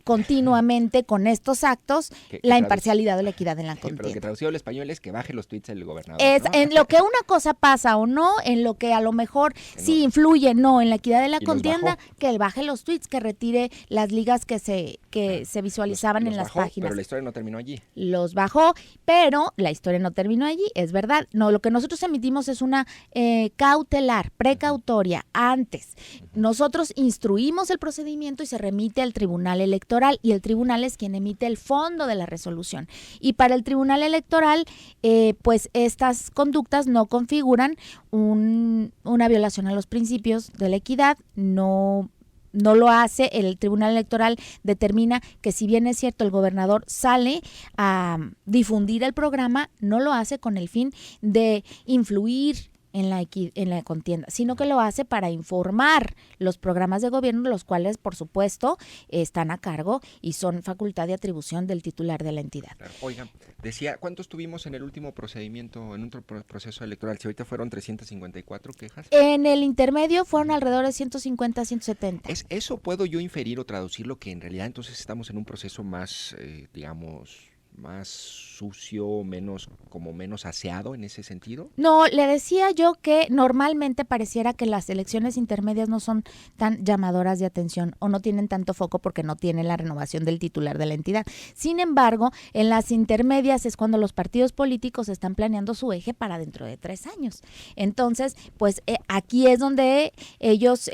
continuamente con estos actos la imparcialidad o la equidad en la contienda. Pero que traducido al español es que baje los tweets el gobernador. Es ¿no? en lo que una cosa pasa o no, en lo que a lo mejor sí influye, no, en la equidad de la contienda, que él baje los tweets, que retire las ligas que se visualizaban en las páginas. Pero la historia no terminó allí. Los bajó, pero la historia no terminó allí, es verdad. No, lo que nosotros emitimos es una cautelar, precautoria, antes. Nosotros instruimos el procedimiento y se remite al Tribunal Electoral, y el tribunal es quien emite el fondo de la resolución. Y para el Tribunal Electoral, pues estas conductas no configuran una violación a los principios de la equidad, no lo hace. El Tribunal Electoral determina que si bien es cierto el gobernador sale a difundir el programa, no lo hace con el fin de influir en la contienda, sino que lo hace para informar los programas de gobierno, los cuales, por supuesto, están a cargo y son facultad de atribución del titular de la entidad. Claro. Oiga, decía, ¿cuántos tuvimos en el último procedimiento, en otro proceso electoral? Si ahorita fueron 354 quejas. En el intermedio fueron alrededor de 150, 170. ¿Eso puedo yo inferir o traducirlo que en realidad entonces estamos en un proceso más, digamos, más sucio, menos aseado en ese sentido? No, le decía yo que normalmente pareciera que las elecciones intermedias no son tan llamadoras de atención o no tienen tanto foco porque no tienen la renovación del titular de la entidad. Sin embargo, en las intermedias es cuando los partidos políticos están planeando su eje para dentro de 3 años. Entonces, pues aquí es donde ellos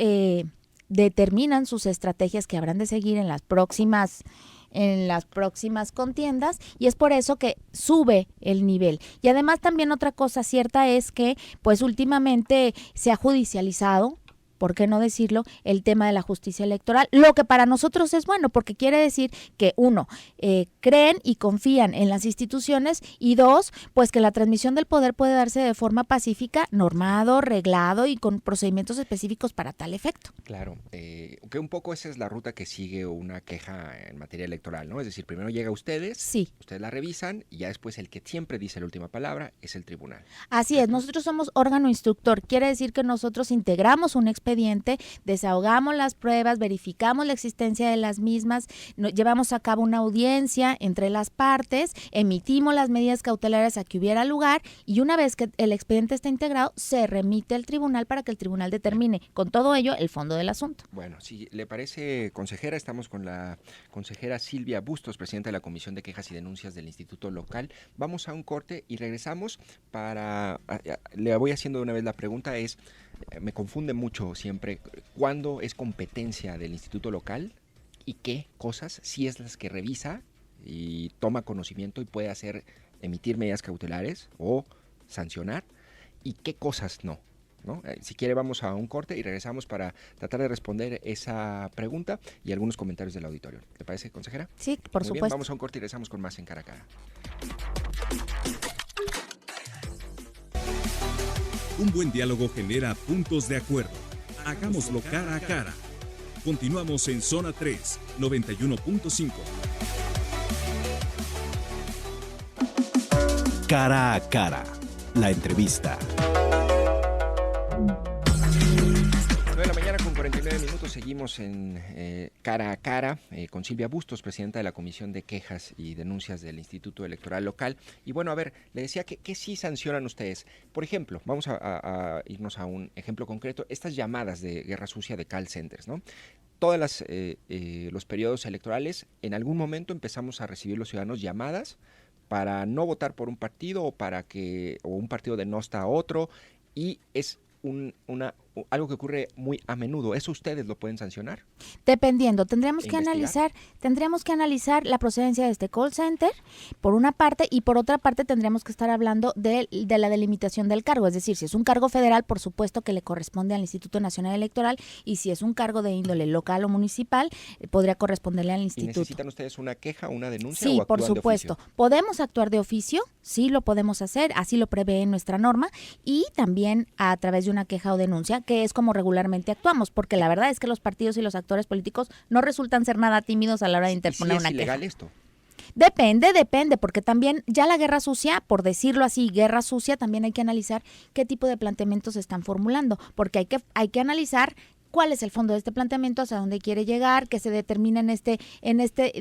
determinan sus estrategias que habrán de seguir en las próximas contiendas, y es por eso que sube el nivel. Y además también otra cosa cierta es que pues últimamente se ha judicializado, ¿por qué no decirlo?, el tema de la justicia electoral, lo que para nosotros es bueno, porque quiere decir que uno, creen y confían en las instituciones, y dos, pues que la transmisión del poder puede darse de forma pacífica, normado, reglado y con procedimientos específicos para tal efecto. Claro, que un poco esa es la ruta que sigue una queja en materia electoral, ¿no? Es decir, primero llega a ustedes, sí, ustedes la revisan y ya después el que siempre dice la última palabra es el tribunal. Así es, nosotros somos órgano instructor, quiere decir que nosotros integramos un expediente, desahogamos las pruebas, verificamos la existencia de las mismas, llevamos a cabo una audiencia entre las partes, emitimos las medidas cautelares a que hubiera lugar, y una vez que el expediente está integrado, se remite al tribunal para que el tribunal determine con todo ello el fondo del asunto. Bueno, si le parece, consejera, estamos con la consejera Silvia Bustos, presidenta de la Comisión de Quejas y Denuncias del Instituto Local. Vamos a un corte y regresamos le voy haciendo de una vez la pregunta, me confunde mucho siempre cuándo es competencia del Instituto Local y qué cosas, si es las que revisa y toma conocimiento y puede emitir medidas cautelares o sancionar, y qué cosas no. Si quiere, vamos a un corte y regresamos para tratar de responder esa pregunta y algunos comentarios del auditorio. ¿Le parece, consejera? Sí, por supuesto. Bien, vamos a un corte y regresamos con más en Cara a Cara. Un buen diálogo genera puntos de acuerdo. Hagámoslo cara a cara. Continuamos en Zona 3, 91.5. Cara a cara, la entrevista. 9 de la mañana con 49 minutos, seguimos en Cara a Cara con Silvia Bustos, presidenta de la Comisión de Quejas y Denuncias del Instituto Electoral Local. Y bueno, a ver, le decía que sí sancionan ustedes. Por ejemplo, vamos a irnos a un ejemplo concreto, estas llamadas de guerra sucia de call centers, ¿no? Todos los periodos electorales, en algún momento empezamos a recibir los ciudadanos llamadas para no votar por un partido o un partido denosta a otro, y es algo que ocurre muy a menudo. ¿Eso ustedes lo pueden sancionar? Dependiendo, tendríamos que analizar la procedencia de este call center, por una parte, y por otra parte tendríamos que estar hablando de la delimitación del cargo, es decir, si es un cargo federal, por supuesto que le corresponde al Instituto Nacional Electoral, y si es un cargo de índole local o municipal, podría corresponderle al instituto. ¿Y necesitan ustedes una queja, una denuncia? Sí, o actúan por supuesto. Podemos actuar de oficio, sí lo podemos hacer, así lo prevé nuestra norma, y también a través de una queja o denuncia, que es como regularmente actuamos, porque la verdad es que los partidos y los actores políticos no resultan ser nada tímidos a la hora de interponer una queja. ¿Es ilegal esto? Depende, porque también ya la guerra sucia, por decirlo así, guerra sucia, también hay que analizar qué tipo de planteamientos se están formulando, porque hay que analizar cuál es el fondo de este planteamiento, hacia dónde quiere llegar, qué se determina en este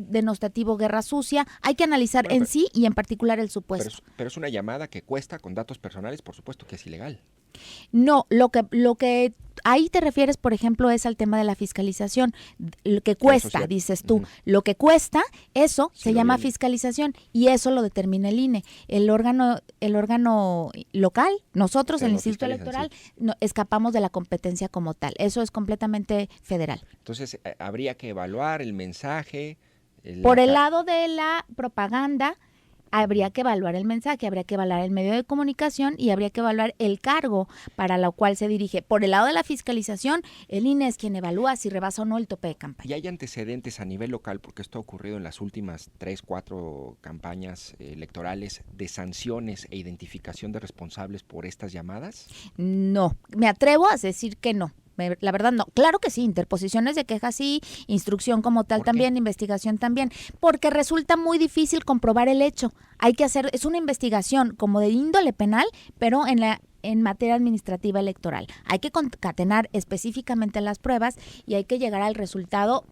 denostativo guerra sucia. Hay que analizar sí y en particular el supuesto. Pero es una llamada que cuesta con datos personales, por supuesto que es ilegal. No, lo que ahí te refieres, por ejemplo, es al tema de la fiscalización. Lo que cuesta, dices tú, lo que cuesta, eso se llama fiscalización y eso lo determina el INE. El órgano local, nosotros, el Instituto Electoral, no, escapamos de la competencia como tal. Eso es completamente federal. Entonces, habría que evaluar el mensaje. Por el lado de la propaganda, habría que evaluar el mensaje, habría que evaluar el medio de comunicación y habría que evaluar el cargo para lo cual se dirige. Por el lado de la fiscalización, el INE es quien evalúa si rebasa o no el tope de campaña. ¿Y hay antecedentes a nivel local, porque esto ha ocurrido en las últimas 3, 4 campañas electorales, de sanciones e identificación de responsables por estas llamadas? No, me atrevo a decir que no. La verdad no, claro que sí, interposiciones de quejas sí, instrucción como tal también, investigación también, porque resulta muy difícil comprobar el hecho. Hay que hacer, es una investigación como de índole penal, pero en materia administrativa electoral. Hay que concatenar específicamente las pruebas y hay que llegar al resultado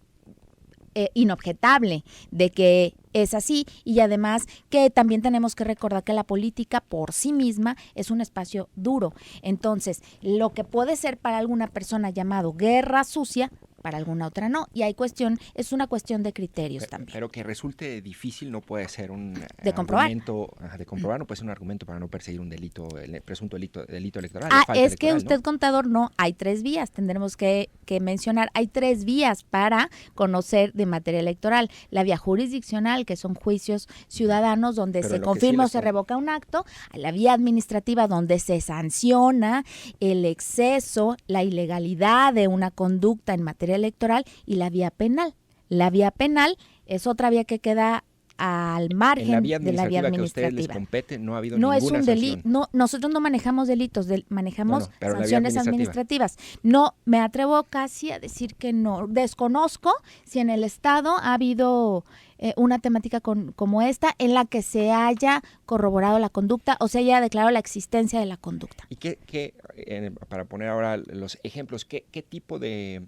inobjetable de que es así, y además que también tenemos que recordar que la política por sí misma es un espacio duro. Entonces, lo que puede ser para alguna persona llamado guerra sucia, para alguna otra no, y es una cuestión de criterios también. Pero que resulte difícil no puede ser un argumento de comprobar, no puede ser un argumento para no perseguir un delito, el presunto delito electoral. Es que usted, contador, no, hay 3 vías, tendremos que mencionar, hay 3 vías para conocer de materia electoral. La vía jurisdiccional, que son juicios ciudadanos donde se confirma o se revoca un acto, la vía administrativa donde se sanciona el exceso, la ilegalidad de una conducta en materia electoral, y la vía penal. La vía penal es otra vía que queda al margen de la vía administrativa. Que a ustedes les compete, no ha habido no ninguna es un delito, no, nosotros no manejamos delitos, manejamos sanciones administrativas. No, me atrevo casi a decir que no. Desconozco si en el Estado ha habido una temática como esta en la que se haya corroborado la conducta o se haya declarado la existencia de la conducta. ¿Y para poner ahora los ejemplos, qué tipo de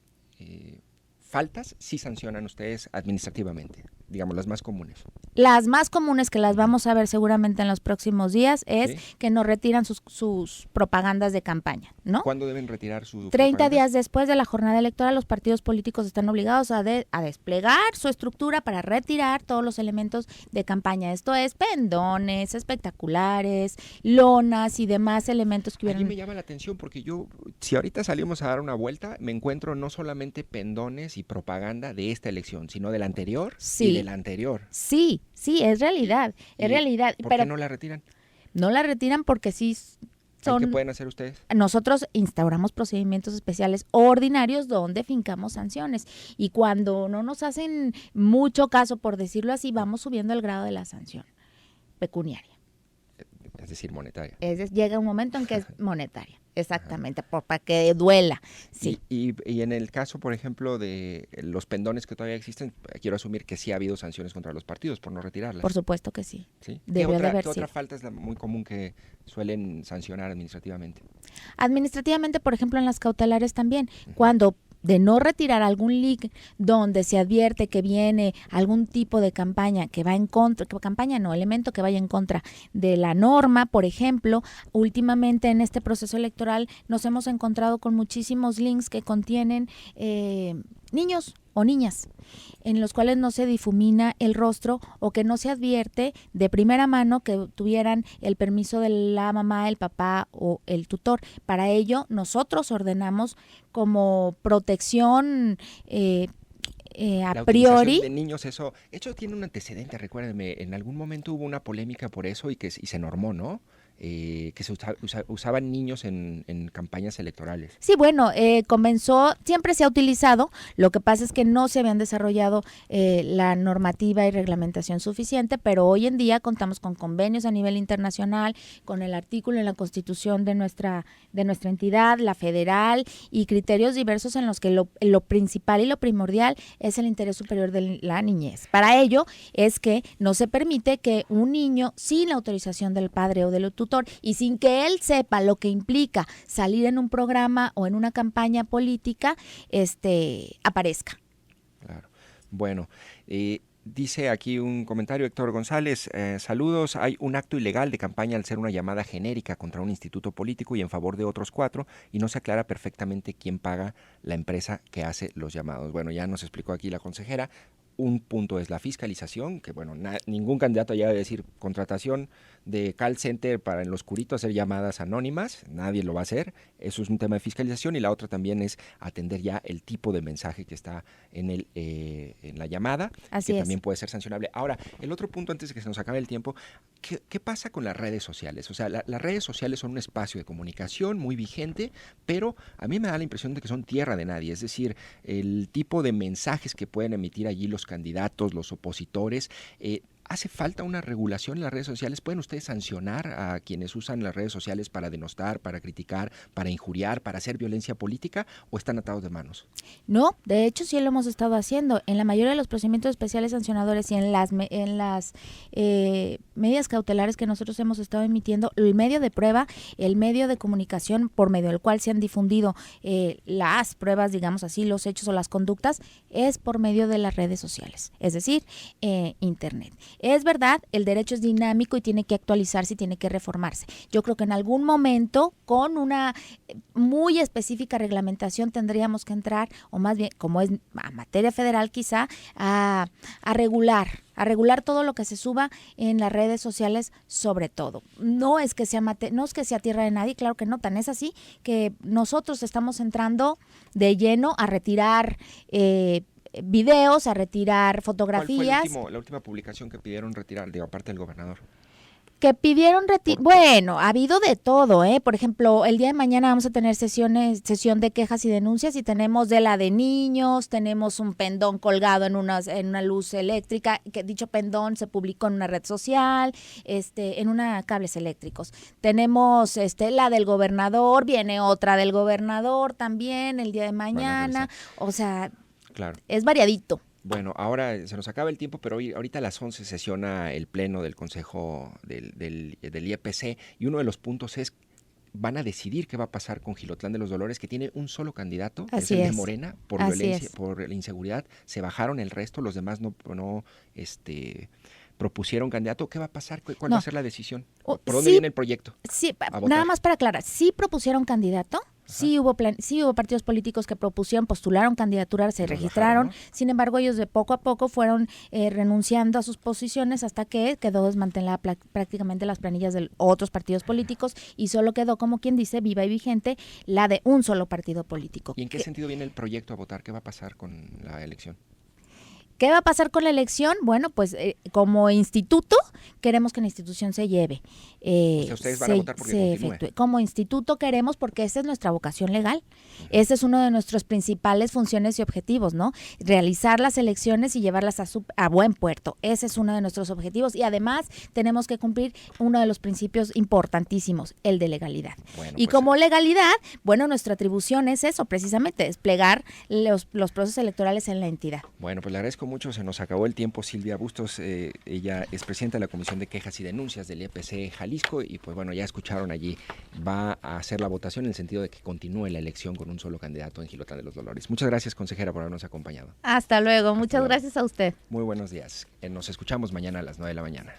faltas sí sancionan ustedes administrativamente? Digamos, las más comunes. Las más comunes, que las vamos a ver seguramente en los próximos días, es que nos retiran sus propagandas de campaña, ¿no? ¿Cuándo deben retirar sus 30 días después de la jornada electoral, los partidos políticos están obligados a desplegar su estructura para retirar todos los elementos de campaña. Esto es pendones, espectaculares, lonas y demás elementos que hubieran. A mí me llama la atención porque si ahorita salimos a dar una vuelta, me encuentro no solamente pendones y propaganda de esta elección, sino de la anterior y de la anterior. Sí, es realidad, es realidad. ¿Por qué no la retiran? No la retiran porque sí ¿Qué pueden hacer ustedes? Nosotros instauramos procedimientos especiales ordinarios donde fincamos sanciones, y cuando no nos hacen mucho caso, por decirlo así, vamos subiendo el grado de la sanción pecuniaria. Es decir, monetaria. Llega un momento en que es monetaria, exactamente, para que duela. Sí. Y en el caso, por ejemplo, de los pendones que todavía existen, quiero asumir que sí ha habido sanciones contra los partidos por no retirarlas. Por supuesto que sí. ¿Sí? ¿Qué otra falta es la muy común que suelen sancionar administrativamente? Administrativamente, por ejemplo, en las cautelares también, cuando de no retirar algún link donde se advierte que viene algún tipo de campaña que va en contra, elemento que vaya en contra de la norma. Por ejemplo, últimamente en este proceso electoral nos hemos encontrado con muchísimos links que contienen niños o niñas, en los cuales no se difumina el rostro o que no se advierte de primera mano que tuvieran el permiso de la mamá, el papá o el tutor. Para ello, nosotros ordenamos como protección a priori. De niños, eso tiene un antecedente, recuérdenme, en algún momento hubo una polémica por eso y se normó, ¿no? que se usaban niños en campañas electorales. Sí, bueno, comenzó, siempre se ha utilizado, lo que pasa es que no se habían desarrollado la normativa y reglamentación suficiente, pero hoy en día contamos con convenios a nivel internacional, con el artículo en la Constitución de nuestra entidad, la federal, y criterios diversos en los que lo principal y lo primordial es el interés superior de la niñez. Para ello es que no se permite que un niño sin la autorización del padre o del tutor y sin que él sepa lo que implica salir en un programa o en una campaña política, aparezca. Claro. Bueno, dice aquí un comentario, Héctor González, saludos, hay un acto ilegal de campaña al ser una llamada genérica contra un instituto político y en favor de otros 4, y no se aclara perfectamente quién paga la empresa que hace los llamados. Bueno, ya nos explicó aquí la consejera. Un punto es la fiscalización, que bueno, ningún candidato llega a decir contratación de call center para en lo oscurito hacer llamadas anónimas, nadie lo va a hacer, eso es un tema de fiscalización, y la otra también es atender ya el tipo de mensaje que está en la llamada, Así que es. también puede ser sancionable. Ahora, el otro punto antes de que se nos acabe el tiempo, ¿qué pasa con las redes sociales? O sea, las redes sociales son un espacio de comunicación muy vigente, pero a mí me da la impresión de que son tierra de nadie, es decir, el tipo de mensajes que pueden emitir allí los candidatos, los opositores, ¿hace falta una regulación en las redes sociales? ¿Pueden ustedes sancionar a quienes usan las redes sociales para denostar, para criticar, para injuriar, para hacer violencia política, o están atados de manos? No, de hecho sí lo hemos estado haciendo. En la mayoría de los procedimientos especiales sancionadores y en las medidas cautelares que nosotros hemos estado emitiendo, el medio de prueba, el medio de comunicación por medio del cual se han difundido las pruebas, digamos así, los hechos o las conductas, es por medio de las redes sociales, es decir, Internet. Es verdad, el derecho es dinámico y tiene que actualizarse y tiene que reformarse. Yo creo que en algún momento, con una muy específica reglamentación, tendríamos que entrar, o más bien, como es a materia federal quizá, a regular todo lo que se suba en las redes sociales, sobre todo. No es que sea tierra de nadie, claro que no, tan es así que nosotros estamos entrando de lleno a retirar videos, a retirar fotografías. ¿Cuál fue la última publicación que pidieron retirar, aparte del gobernador? Que pidieron bueno, ha habido de todo, Por ejemplo, el día de mañana vamos a tener sesión de quejas y denuncias, y tenemos de la de niños, tenemos un pendón colgado en una luz eléctrica, que dicho pendón se publicó en una red social, en cables eléctricos. Tenemos la del gobernador, viene otra del gobernador también el día de mañana, o sea, claro, es variadito. Bueno, ahora se nos acaba el tiempo, pero ahorita a las 11 sesiona el pleno del Consejo del IEPC, y uno de los puntos es, van a decidir qué va a pasar con Jilotlán de los Dolores, que tiene un solo candidato, Así es el es. de Morena, por Así violencia, es. por la inseguridad, se bajaron el resto, los demás no propusieron candidato. ¿Qué va a pasar? ¿Cuál va a ser la decisión? ¿Por dónde viene el proyecto? Sí, nada más para aclarar, sí propusieron candidato. Sí hubo partidos políticos que postularon candidaturas, se registraron, bajaron, ¿no? Sin embargo, ellos de poco a poco fueron renunciando a sus posiciones hasta que quedó desmantelada prácticamente las planillas de otros partidos políticos, y solo quedó, como quien dice, viva y vigente la de un solo partido político. ¿Y en qué sentido viene el proyecto a votar? ¿Qué va a pasar con la elección? ¿Qué va a pasar con la elección? Bueno, pues como instituto queremos que la institución se lleve. O sea, ustedes van a votar porque continúe. Efectúe. Como instituto queremos, porque esa es nuestra vocación legal. Ese es uno de nuestros principales funciones y objetivos, ¿no? Realizar las elecciones y llevarlas a buen puerto. Ese es uno de nuestros objetivos, y además tenemos que cumplir uno de los principios importantísimos, el de legalidad. Bueno, y pues, como legalidad, bueno, nuestra atribución es eso, precisamente, desplegar los procesos electorales en la entidad. Bueno, pues le agradezco mucho, se nos acabó el tiempo. Silvia Bustos, ella es presidenta de la Comisión de Quejas y Denuncias del IEPC Jalisco, y pues bueno, ya escucharon allí, va a hacer la votación en el sentido de que continúe la elección con un solo candidato en Jilotlán de los Dolores. Muchas gracias, consejera, por habernos acompañado. Hasta luego, muchas gracias a usted. Muy buenos días, nos escuchamos mañana a las 9 de la mañana.